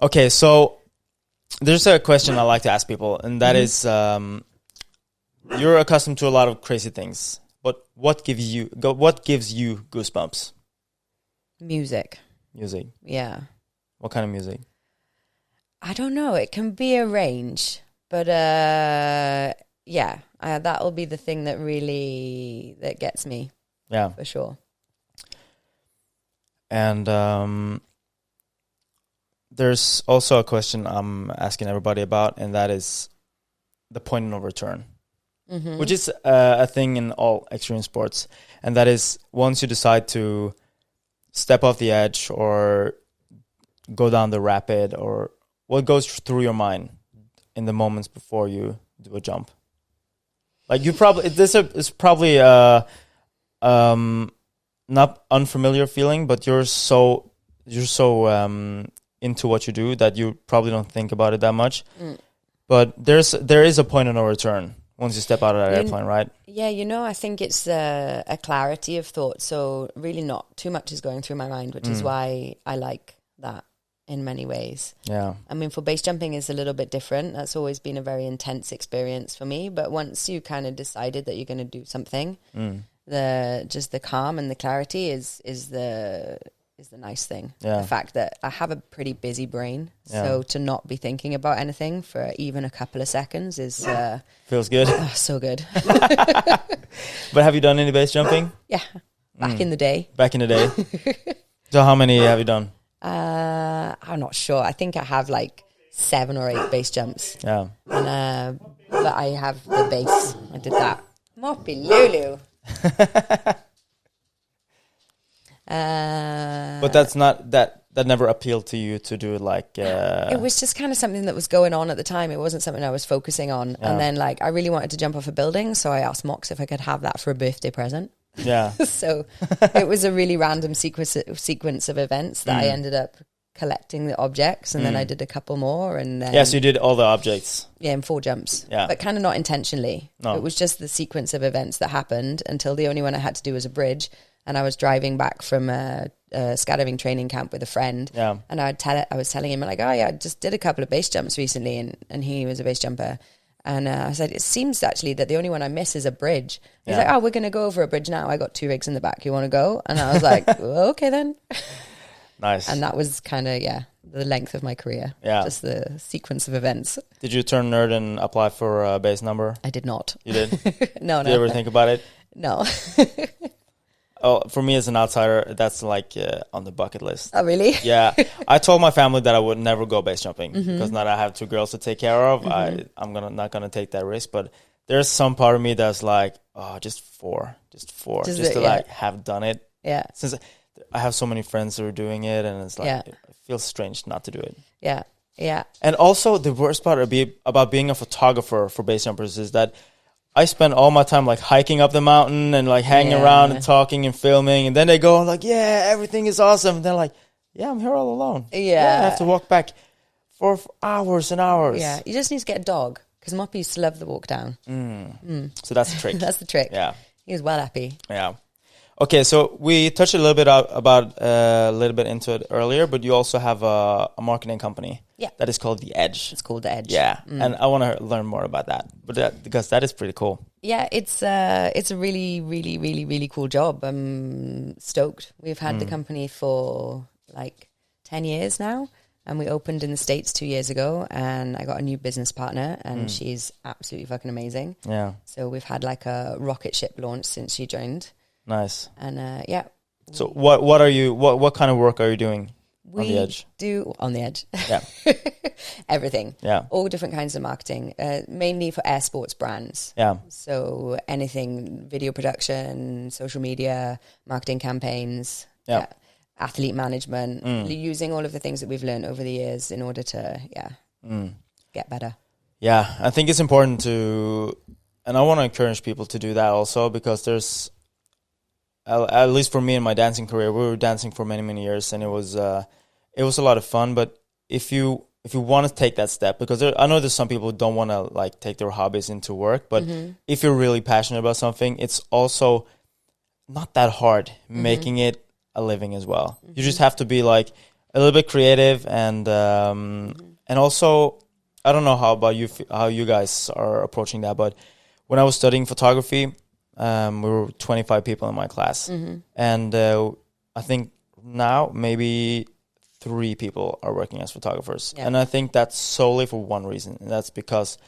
Okay, so there's a question I like to ask people, and that is, you're accustomed to a lot of crazy things, but what gives you goosebumps? Music. Music. Yeah. What kind of music? I don't know. It can be a range, but that'll be the thing that gets me. Yeah, for sure. And there's also a question I'm asking everybody about, and that is the point of no return, which is a thing in all extreme sports, and that is once you decide to step off the edge or go down the rapid, or what goes through your mind in the moments before you do a jump? Like you probably this is probably not unfamiliar feeling, but you're so into what you do that you probably don't think about it that much. But there is a point of no return once you step out of that airplane, right? Yeah, I think it's a clarity of thought. So really not too much is going through my mind, which is why I like that in many ways. Yeah. I mean, for base jumping is a little bit different. That's always been a very intense experience for me. But once you kind of decided that you're going to do something, the calm and the clarity is the nice thing. Yeah. The fact that I have a pretty busy brain, so to not be thinking about anything for even a couple of seconds is feels good. So good. But have you done any base jumping? Yeah, back in the day. Back in the day. So how many have you done? I'm not sure. I think I have like 7 or 8 base jumps. Yeah. And but I have the base. I did that. Moppy Lulu. But that's not that never appealed to you to do like it was just kind of something that was going on at the time. It wasn't something I was focusing on. And then like I really wanted to jump off a building, so I asked Mox if I could have that for a birthday present. Yeah. So it was a really random sequence of events that I ended up collecting the objects, and then I did a couple more, and then so you did all the objects. Yeah, in 4 jumps. Yeah. But kind of not intentionally. No. It was just the sequence of events that happened until the only one I had to do was a bridge. And I was driving back from a skydiving training camp with a friend. Yeah. And I was telling him, like, oh yeah, I just did a couple of base jumps recently, and he was a base jumper. And I said, it seems actually that the only one I miss is a bridge. He's like, oh, we're going to go over a bridge now. I got 2 rigs in the back. You want to go? And I was like, well, okay then. Nice. And that was kind of, the length of my career. Yeah. Just the sequence of events. Did you turn nerd and apply for a base number? I did not. You did? No. Did you ever think about it? No. Oh, for me as an outsider, that's like on the bucket list. Oh, really? Yeah. I told my family that I would never go base jumping because now that I have 2 girls to take care of, I'm not gonna take that risk. But there's some part of me that's like, oh, just 4, just to like have done it. Yeah. Since I have so many friends who are doing it, and it's like it feels strange not to do it. Yeah. Yeah. And also the worst part about being a photographer for base jumpers is that I spend all my time like hiking up the mountain and like hanging around and talking and filming, and then they go like, yeah, everything is awesome. And they're like, yeah, I'm here all alone. Yeah, I have to walk back for hours and hours. Yeah, you just need to get a dog because Moppy used to love the walk down. So that's the trick. That's the trick. Yeah, he was well happy. Yeah. Okay, so we touched a little bit about a little bit into it earlier, but you also have a marketing company. Yeah. That is called The Edge. It's called The Edge. Yeah, and I want to learn more about that, because that is pretty cool. Yeah, it's a really, really, really, really cool job. I'm stoked. We've had the company for like 10 years now, and we opened in the States 2 years ago, and I got a new business partner, and she's absolutely fucking amazing. Yeah. So we've had like a rocket ship launch since she joined. Nice. And yeah. So what kind of work are you doing on The Edge? Do on The Edge. Yeah. Everything. Yeah. All different kinds of marketing, mainly for air sports brands. Yeah. So anything, video production, social media, marketing campaigns, athlete management, using all of the things that we've learned over the years in order to, get better. Yeah, I think it's important to, and I want to encourage people to do that also, because there's, at least for me in my dancing career, we were dancing for many, many years, and it was a lot of fun. But if you want to take that step, because I know there's some people who don't want to like take their hobbies into work, but if you're really passionate about something, it's also not that hard making it a living as well. You just have to be like a little bit creative, and also, I don't know how you guys are approaching that, but when I was studying photography, we were 25 people in my class, and I think now maybe 3 people are working as photographers. And I think that's solely for one reason, and that's because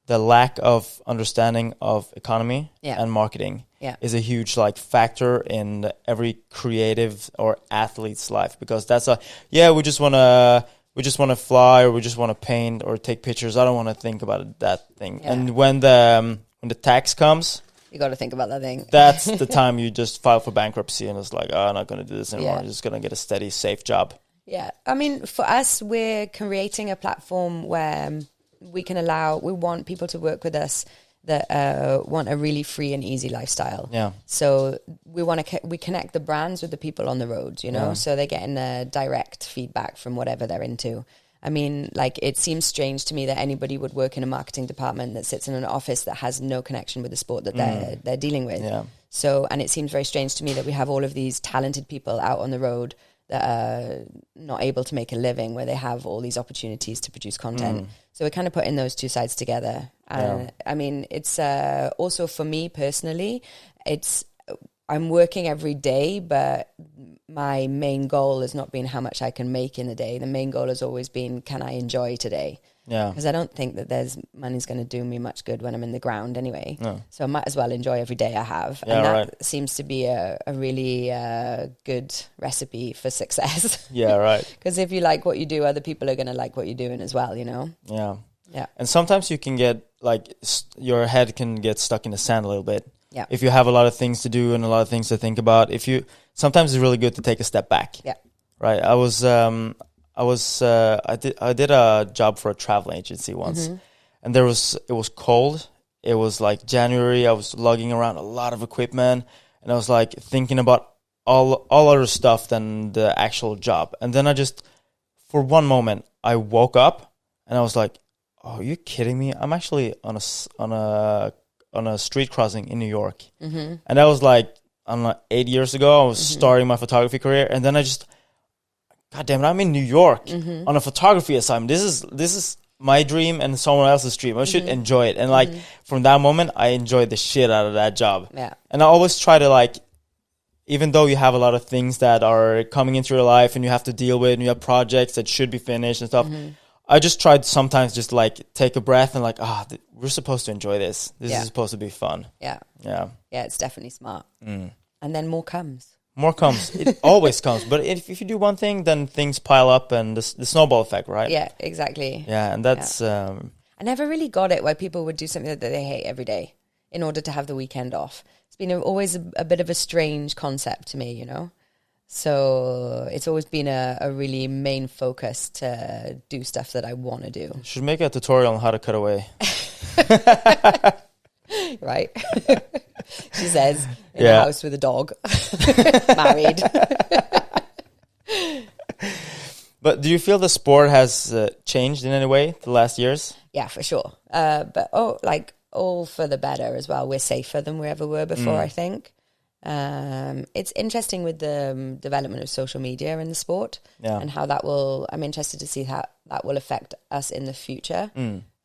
the lack of understanding of economy and marketing is a huge like factor in every creative or athlete's life, because that's we just want to fly, or we just want to paint or take pictures. I don't want to think about that thing. And when the tax comes, you got to think about that thing. That's the time you just file for bankruptcy, and it's like, oh, I'm not going to do this anymore. I'm just going to get a steady, safe job. Yeah. I mean, for us, we're creating a platform where we want people to work with us that want a really free and easy lifestyle. Yeah. So we connect the brands with the people on the road, you know, so they're getting a direct feedback from whatever they're into. I mean, like, it seems strange to me that anybody would work in a marketing department that sits in an office that has no connection with the sport that they're dealing with. Yeah. So, and it seems very strange to me that we have all of these talented people out on the road that are not able to make a living, where they have all these opportunities to produce content. So we're kind of putting those two sides together. I mean, it's also for me personally, I'm working every day, but my main goal has not been how much I can make in the day. The main goal has always been, can I enjoy today? Yeah. Because I don't think that money's going to do me much good when I'm in the ground anyway. No. So I might as well enjoy every day I have. Yeah, and that seems to be a really good recipe for success. Yeah, right. Because if you like what you do, other people are going to like what you're doing as well, you know? Yeah. Yeah. And sometimes you can get, like, your head can get stuck in the sand a little bit. Yeah. If you have a lot of things to do and a lot of things to think about, sometimes it's really good to take a step back. Yeah. Right. I did a job for a travel agency once, and it was cold. It was like January. I was lugging around a lot of equipment, and I was like thinking about all other stuff than the actual job. And then for one moment, I woke up and I was like, "Oh, are you kidding me? I'm actually on a street crossing in New York." And that was like, I don't know, 8 years ago. I was starting my photography career, and then God damn it, I'm in New York on a photography assignment. This is my dream and someone else's dream. I should enjoy it. And like from that moment, I enjoyed the shit out of that job. Yeah. And I always try to, like, even though you have a lot of things that are coming into your life and you have to deal with, and you have projects that should be finished and stuff, I just tried sometimes just like take a breath and like, we're supposed to enjoy this. This is supposed to be fun. Yeah. Yeah. Yeah, it's definitely smart. And then more comes. More comes. It always comes. But if you do one thing, then things pile up, and the snowball effect, right? Yeah, exactly. Yeah, and that's... I never really got it, why people would do something that they hate every day in order to have the weekend off. It's been always a bit of a strange concept to me, you know? So it's always been a really main focus to do stuff that I want to do. Should make a tutorial on how to cut away. Right? She says, in a house with a dog. Married. But do you feel the sport has changed in any way the last years? Yeah, for sure. But all for the better as well. We're safer than we ever were before, I think. It's interesting with the development of social media in the sport and how I'm interested to see how that will affect us in the future.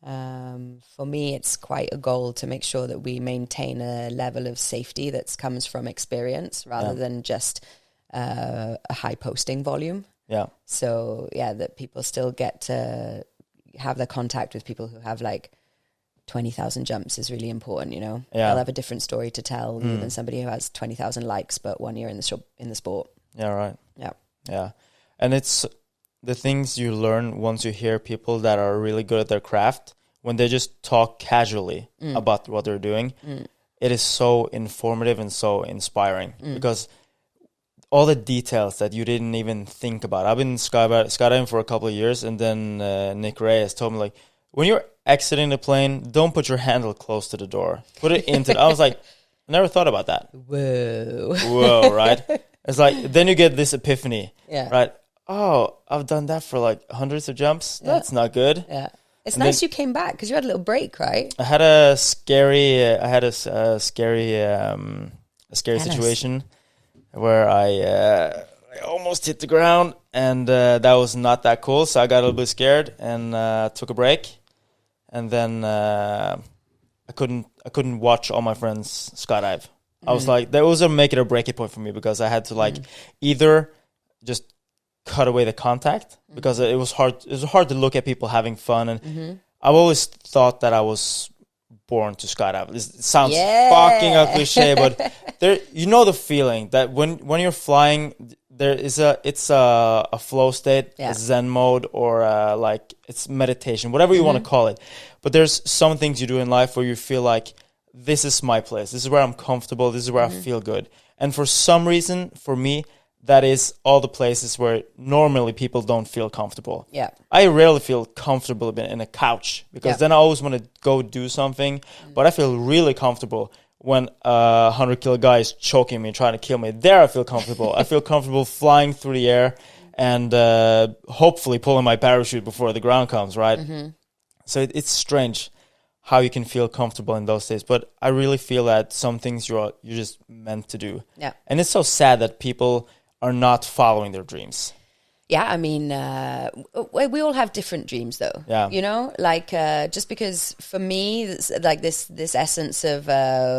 For me, it's quite a goal to make sure that we maintain a level of safety that comes from experience rather than just a high posting volume. Yeah. So that people still get to have the contact with people who have like 20,000 jumps is really important, you know. Yeah. They'll have a different story to tell than somebody who has 20,000 likes but 1 year in the sport. Yeah, right. Yeah. Yeah. And it's the things you learn once you hear people that are really good at their craft, when they just talk casually about what they're doing, it is so informative and so inspiring because all the details that you didn't even think about. I've been skydiving for a couple of years, and then Nick Ray has told me, like, when you're exiting the plane, don't put your handle close to the door. Put it into I was like, I never thought about that. Whoa, right? It's like, then you get this epiphany, right? Oh, I've done that for like hundreds of jumps. Yeah. That's not good. Yeah. It's nice you came back because you had a little break, right? I had a scary situation where I almost hit the ground, and that was not that cool. So I got a little bit scared and took a break, and then I couldn't watch all my friends skydive. I was like, that was a make it or break it point for me, because I had to either just cut away the contact, because it was hard to look at people having fun, and I've always thought that I was born to skydive. It sounds fucking a cliche, but you know the feeling that when you're flying, it's a flow state, a Zen mode, or like it's meditation, whatever you want to call it. But there's some things you do in life where you feel like, this is my place, this is where I'm comfortable, this is where I feel good. And for some reason, for me, that is all the places where normally people don't feel comfortable. Yeah. I rarely feel comfortable in a couch because then I always want to go do something, but I feel really comfortable when a 100-kilo guy is choking me, trying to kill me. There I feel comfortable. I feel comfortable flying through the air and hopefully pulling my parachute before the ground comes, right? Mm-hmm. So it's strange how you can feel comfortable in those days. But I really feel that some things you're just meant to do. Yeah. And it's so sad that people are not following their dreams. Yeah, I mean, we all have different dreams, though. Yeah. You know, like just because for me, like this essence of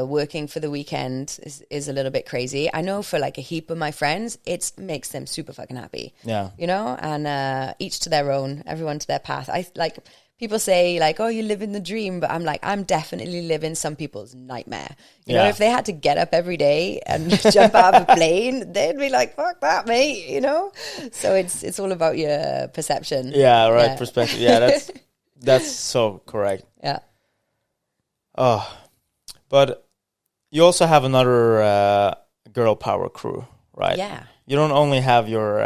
working for the weekend is a little bit crazy. I know for like a heap of my friends, it makes them super fucking happy. Yeah. You know, and each to their own, everyone to their path. I like. People say like, oh, you live in the dream, but I'm like, I'm definitely living some people's nightmare. You know, if they had to get up every day and jump out of a plane, they'd be like, fuck that, mate, you know? So it's all about your perception. Yeah, right, perspective. Yeah, that's so correct. Yeah. Oh, but you also have another girl power crew, right? Yeah. You don't only have your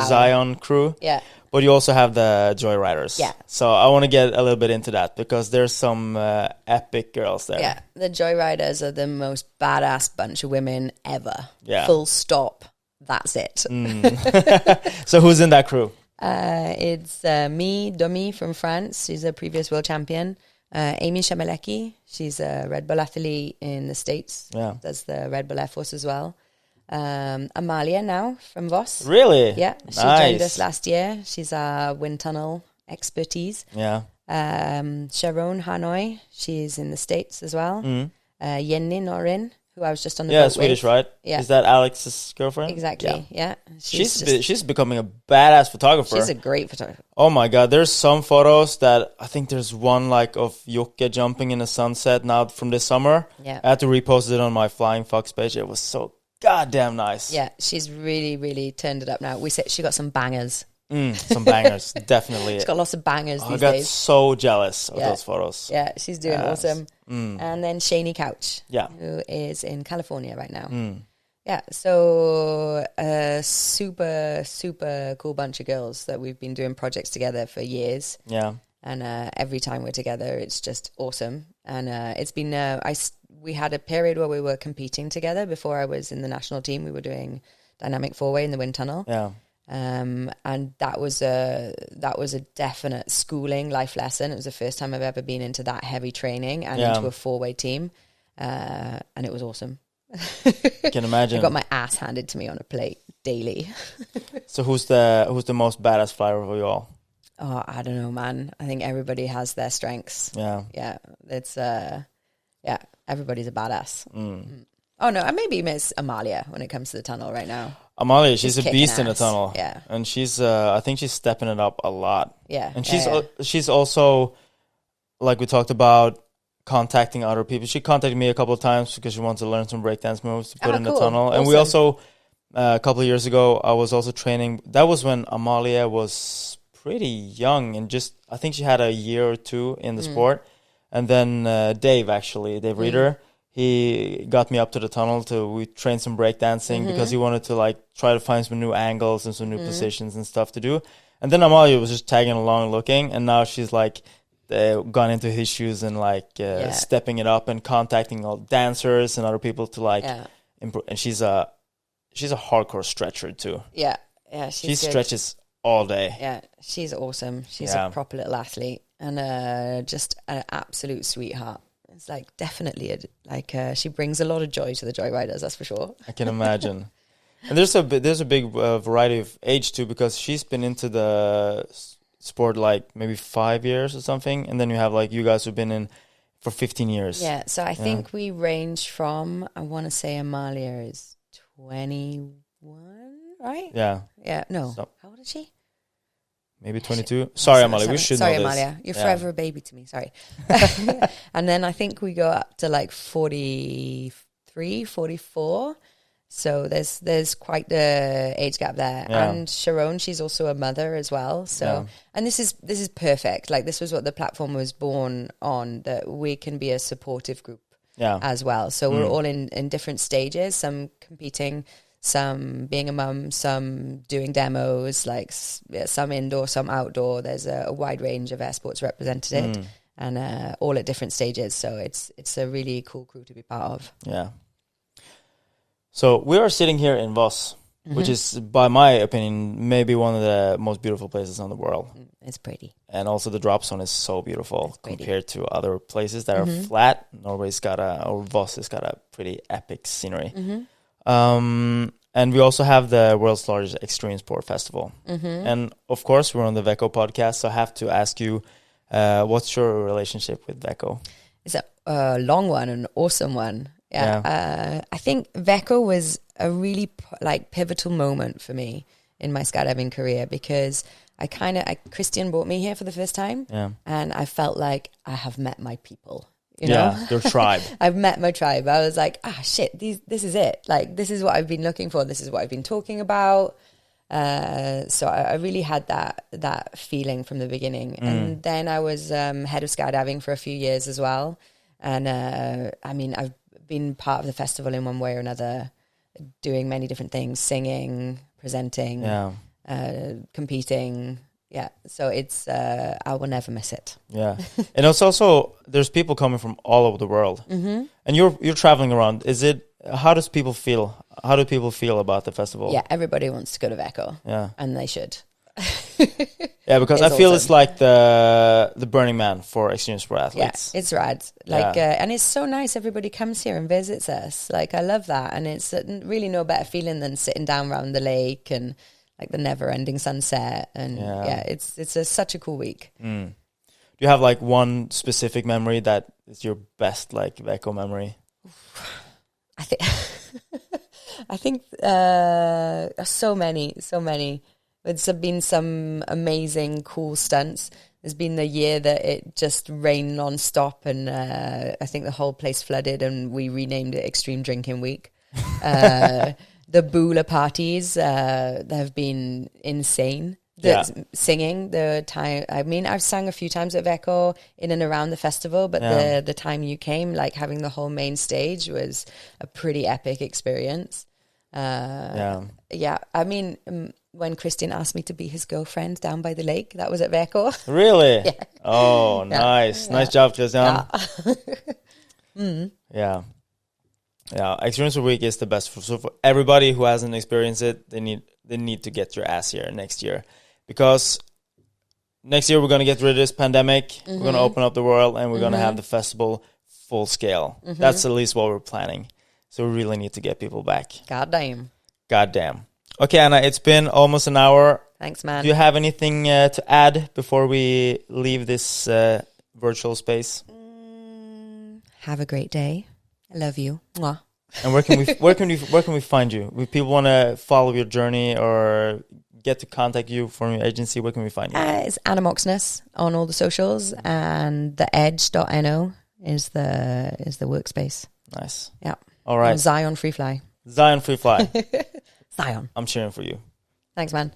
Zion crew. Yeah. But you also have the Joyriders. Yeah. So I want to get a little bit into that because there's some epic girls there. Yeah. The Joyriders are the most badass bunch of women ever. Yeah. Full stop. That's it. So who's in that crew? It's me, Domi from France. She's a previous world champion. Amy Shamelecki. She's a Red Bull athlete in the States. Yeah. Does the Red Bull Air Force as well. Amalia now from Voss. Really? Yeah. She joined us last year. She's our wind tunnel expertise. Yeah. Sharon Hanoi. She's in the States as well. Jenny Norin, who I was just on the boat with. Swedish, right? Yeah. Is that Alex's girlfriend? Exactly. Yeah. She's becoming a badass photographer. She's a great photographer. Oh my God. There's some photos that I think there's one like of Jocke jumping in the sunset now from this summer. Yeah. I had to repost it on my Flying Fox page. It was so goddamn nice. Yeah, she's really, really turned it up now. We said she got some bangers. Some bangers, definitely. She's got lots of bangers these days. I got so jealous of those photos. Yeah, she's doing awesome. And then Shani Couch, who is in California right now. Yeah, so a super, super cool bunch of girls that we've been doing projects together for years. Yeah. And every time we're together, it's just awesome. And it's been, we had a period where we were competing together. Before I was in the national team, we were doing dynamic four-way in the wind tunnel. Yeah. And that was a definite schooling life lesson. It was the first time I've ever been into that heavy training and into a four-way team. And it was awesome. I can imagine. I got my ass handed to me on a plate daily. So who's the most badass flyer of you all? Oh, I don't know, man. I think everybody has their strengths. Yeah. Yeah. It's everybody's a badass. Oh no, I maybe miss Amalia when it comes to the tunnel right now. Amalia, she's a beast ass. in the tunnel. Yeah. And she's I think she's stepping it up a lot. Yeah. And she's also, like we talked about, contacting other people. She contacted me a couple of times because she wants to learn some breakdance moves to put in the tunnel. Awesome. And we also, a couple of years ago, I was also training. That was when Amalia was pretty young and just, I think she had a year or two in the sport. And then Dave Reeder, he got me up to the tunnel we trained some breakdancing because he wanted to like try to find some new angles and some new positions and stuff to do. And then Amalia was just tagging along looking, and now she's like gone into his shoes and like stepping it up and contacting all dancers and other people to like improve. And she's a hardcore stretcher too. Yeah. She stretches all day. Yeah, she's awesome. She's a proper little athlete and just an absolute sweetheart. It's like definitely she brings a lot of joy to the Joyriders, that's for sure. I can imagine. And there's a big variety of age too, because she's been into the sport like maybe 5 years or something, and then you have like you guys who've been in for 15 years. Yeah, so I think we range from, I want to say Amalia is 21, right? Yeah. Yeah, no. So, how old is she? Maybe 22. Sorry, Amalia, we should know this. Sorry, Amalia. You're forever a baby to me. Sorry. And then I think we go up to like 43, 44. So there's quite the age gap there. Yeah. And Sharon, she's also a mother as well. So and this is perfect. Like this was what the platform was born on, that we can be a supportive group as well. So we're all in different stages, some competing, some being a mum, some doing demos, like some indoor, some outdoor. There's a wide range of air sports represented, and all at different stages. So it's a really cool crew to be part of. Yeah. So we are sitting here in Voss, which is, by my opinion, maybe one of the most beautiful places in the world. It's pretty. And also the drop zone is so beautiful compared to other places that are flat. Voss has got a pretty epic scenery. And we also have the world's largest extreme sport festival. And of course, we're on the Veko podcast, so I have to ask you, what's your relationship with Veko? It's a long one, an awesome one. Yeah. I think Veko was a really pivotal moment for me in my skydiving career, because Christian brought me here for the first time, and I felt like I have met my people. You know? Your tribe. I've met my tribe. I was like, shit, this is it. Like, this is what I've been looking for. This is what I've been talking about. So I really had that feeling from the beginning. And then I was head of skydiving for a few years as well. And I've been part of the festival in one way or another, doing many different things, singing, presenting, competing. Yeah, so it's I will never miss it. Yeah, and it's also there's people coming from all over the world, and you're traveling around. How do people feel? How do people feel about the festival? Yeah, everybody wants to go to Veko. Yeah, and they should. Yeah, because I feel it's like the Burning Man for extreme sport athletes. Yeah, it's rad. And it's so nice. Everybody comes here and visits us. Like, I love that, and it's really no better feeling than sitting down around the lake and like the never-ending sunset. And it's such a cool week. Do you have like one specific memory that is your best Veko memory? I think so many. It's been some amazing, cool stunts. There's been the year that it just rained non-stop, and I think the whole place flooded, and we renamed it Extreme Drinking Week. The Bula parties that have been insane. Singing, the time, I've sung a few times at Veko in and around the festival, but the time you came, like having the whole main stage was a pretty epic experience. When Christian asked me to be his girlfriend down by the lake, that was at Veko. Really? Yeah. Oh, nice. Nice job, Christian. Yeah. Yeah, Experience Week is the best. So for everybody who hasn't experienced it, they need to get your ass here next year. Because next year we're going to get rid of this pandemic. We're going to open up the world, and we're going to have the festival full scale. That's at least what we're planning. So we really need to get people back. Goddamn. Okay, Anna, it's been almost an hour. Thanks, man. Do you have anything to add before we leave this virtual space? Have a great day. I love you. Mwah. And where can we find you? If people want to follow your journey or get to contact you from your agency, where can we find you? It's Anna Moxnes on all the socials, and theedge.no is the workspace. Nice. Yeah. All right. And Zion Freefly. Zion Freefly. Zion. I'm cheering for you. Thanks, man.